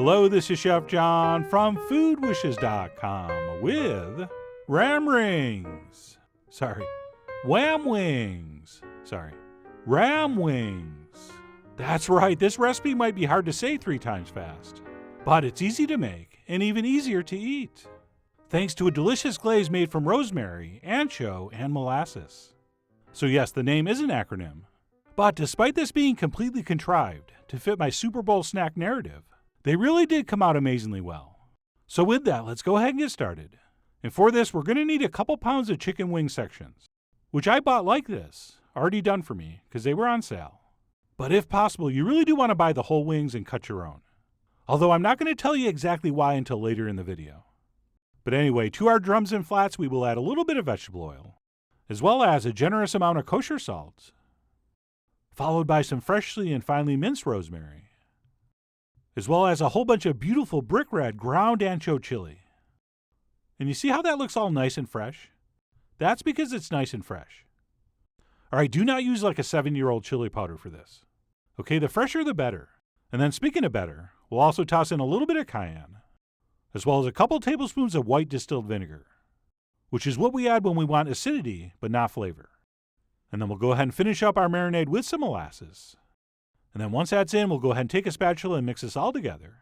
Hello, this is Chef John from foodwishes.com with ram wings. Ram wings. That's right, this recipe might be hard to say 3 times fast, but it's easy to make and even easier to eat, thanks to a delicious glaze made from rosemary, ancho, and molasses. So yes, the name is an acronym, but despite this being completely contrived to fit my Super Bowl snack narrative, they really did come out amazingly well. So with that, let's go ahead and get started. And for this, we're going to need a couple pounds of chicken wing sections, which I bought like this, already done for me, because they were on sale. But if possible, you really do want to buy the whole wings and cut your own. Although I'm not going to tell you exactly why until later in the video. But anyway, to our drums and flats, we will add a little bit of vegetable oil, as well as a generous amount of kosher salt, followed by some freshly and finely minced rosemary, as well as a whole bunch of beautiful brick red ground ancho chili. And you see how that looks all nice and fresh? That's because it's nice and fresh. Alright, do not use like a 7-year-old chili powder for this. Okay, the fresher the better. And then speaking of better, we'll also toss in a little bit of cayenne, as well as a couple tablespoons of white distilled vinegar, which is what we add when we want acidity but not flavor. And then we'll go ahead and finish up our marinade with some molasses. And then once that's in, we'll go ahead and take a spatula and mix this all together.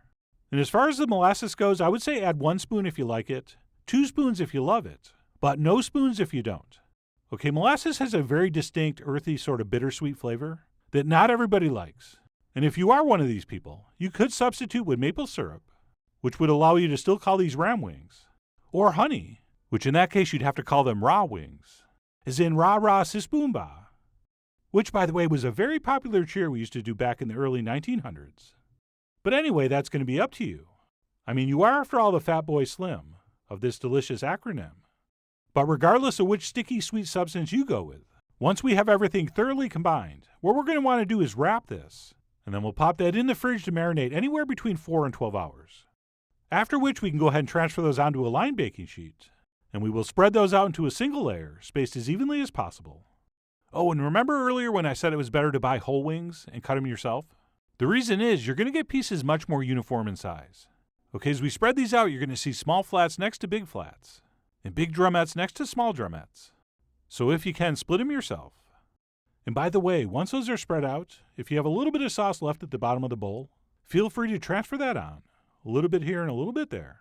And as far as the molasses goes, I would say add 1 spoon if you like it, 2 spoons if you love it, but no spoons if you don't. Okay, molasses has a very distinct, earthy, sort of bittersweet flavor that not everybody likes. And if you are one of these people, you could substitute with maple syrup, which would allow you to still call these ram wings, or honey, which in that case you'd have to call them raw wings, as in rah-rah sisboomba, which, by the way, was a very popular cheer we used to do back in the early 1900s. But anyway, that's going to be up to you. I mean, you are, after all, the Fat Boy Slim of this delicious acronym. But regardless of which sticky sweet substance you go with, once we have everything thoroughly combined, what we're going to want to do is wrap this, and then we'll pop that in the fridge to marinate anywhere between 4 and 12 hours. After which we can go ahead and transfer those onto a lined baking sheet, and we will spread those out into a single layer, spaced as evenly as possible. Oh, and remember earlier when I said it was better to buy whole wings and cut them yourself? The reason is you're going to get pieces much more uniform in size. Okay, as we spread these out, you're going to see small flats next to big flats, and big drumettes next to small drumettes. So if you can, split them yourself. And by the way, once those are spread out, if you have a little bit of sauce left at the bottom of the bowl, feel free to transfer that on. A little bit here and a little bit there.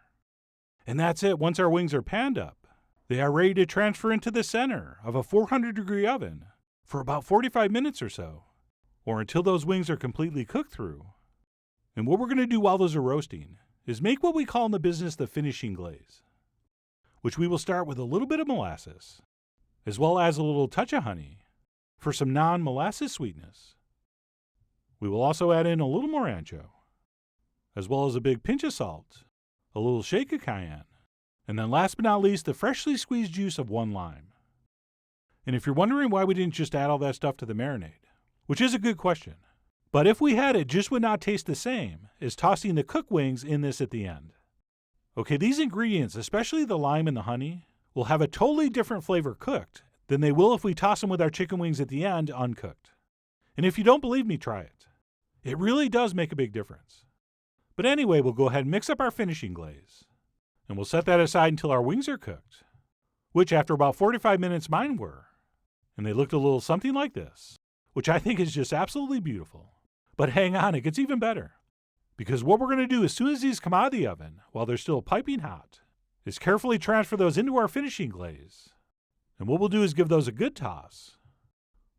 And that's it. Once our wings are panned up, they are ready to transfer into the center of a 400-degree oven for about 45 minutes or so, or until those wings are completely cooked through. And what we're going to do while those are roasting is make what we call in the business the finishing glaze, which we will start with a little bit of molasses, as well as a little touch of honey for some non-molasses sweetness. We will also add in a little more ancho, as well as a big pinch of salt, a little shake of cayenne, and then last but not least, the freshly squeezed juice of 1 lime. And if you're wondering why we didn't just add all that stuff to the marinade, which is a good question, but if we had, it just would not taste the same as tossing the cooked wings in this at the end. Okay, these ingredients, especially the lime and the honey, will have a totally different flavor cooked than they will if we toss them with our chicken wings at the end uncooked. And if you don't believe me, try it. It really does make a big difference. But anyway, we'll go ahead and mix up our finishing glaze, and we'll set that aside until our wings are cooked, which after about 45 minutes mine were. And they looked a little something like this, which I think is just absolutely beautiful. But hang on, it gets even better. Because what we're going to do as soon as these come out of the oven, while they're still piping hot, is carefully transfer those into our finishing glaze. And what we'll do is give those a good toss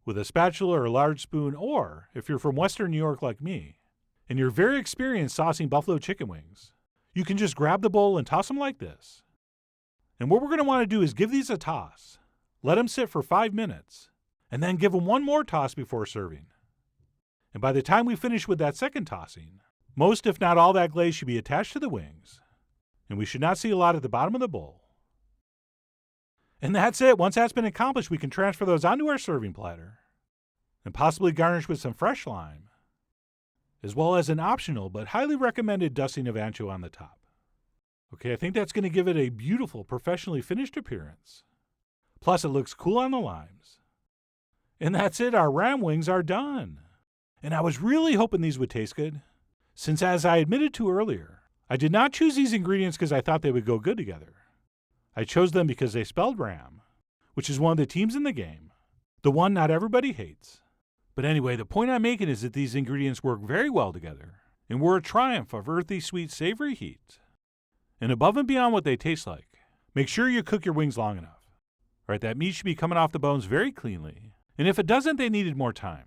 with a spatula or a large spoon, or if you're from Western New York like me, and you're very experienced saucing buffalo chicken wings, you can just grab the bowl and toss them like this. And what we're going to want to do is give these a toss. Let them sit for 5 minutes, and then give them one more toss before serving. And by the time we finish with that second tossing, most if not all that glaze should be attached to the wings, and we should not see a lot at the bottom of the bowl. And that's it. Once that's been accomplished, we can transfer those onto our serving platter, and possibly garnish with some fresh lime, as well as an optional but highly recommended dusting of ancho on the top. Okay, I think that's going to give it a beautiful, professionally finished appearance. Plus, it looks cool on the limes. And that's it, our ram wings are done. And I was really hoping these would taste good, since as I admitted to earlier, I did not choose these ingredients because I thought they would go good together. I chose them because they spelled Ram, which is one of the teams in the game, the one not everybody hates. But anyway, the point I'm making is that these ingredients work very well together, and were a triumph of earthy, sweet, savory heat. And above and beyond what they taste like, make sure you cook your wings long enough. Right, that meat should be coming off the bones very cleanly, and if it doesn't, they needed more time.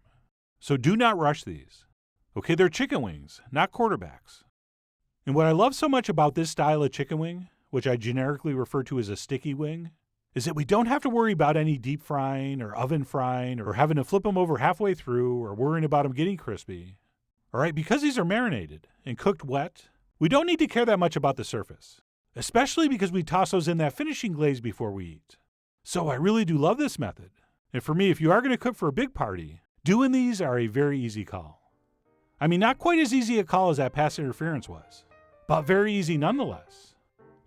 So do not rush these. Okay, they're chicken wings, not quarterbacks. And what I love so much about this style of chicken wing, which I generically refer to as a sticky wing, is that we don't have to worry about any deep frying or oven frying or having to flip them over halfway through or worrying about them getting crispy. All right, because these are marinated and cooked wet, we don't need to care that much about the surface, especially because we toss those in that finishing glaze before we eat. So I really do love this method. And for me, if you are going to cook for a big party, doing these are a very easy call. I mean, not quite as easy a call as that pass interference was, but very easy nonetheless.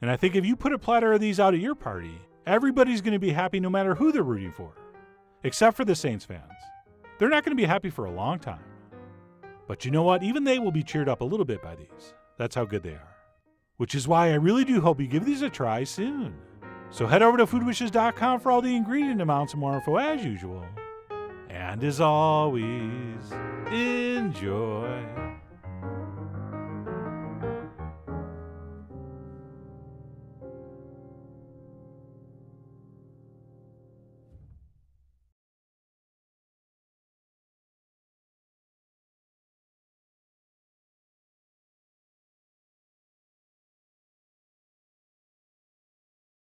And I think if you put a platter of these out at your party, everybody's going to be happy no matter who they're rooting for. Except for the Saints fans. They're not going to be happy for a long time. But you know what? Even they will be cheered up a little bit by these. That's how good they are. Which is why I really do hope you give these a try soon. So head over to foodwishes.com for all the ingredient amounts and more info as usual. And as always, enjoy.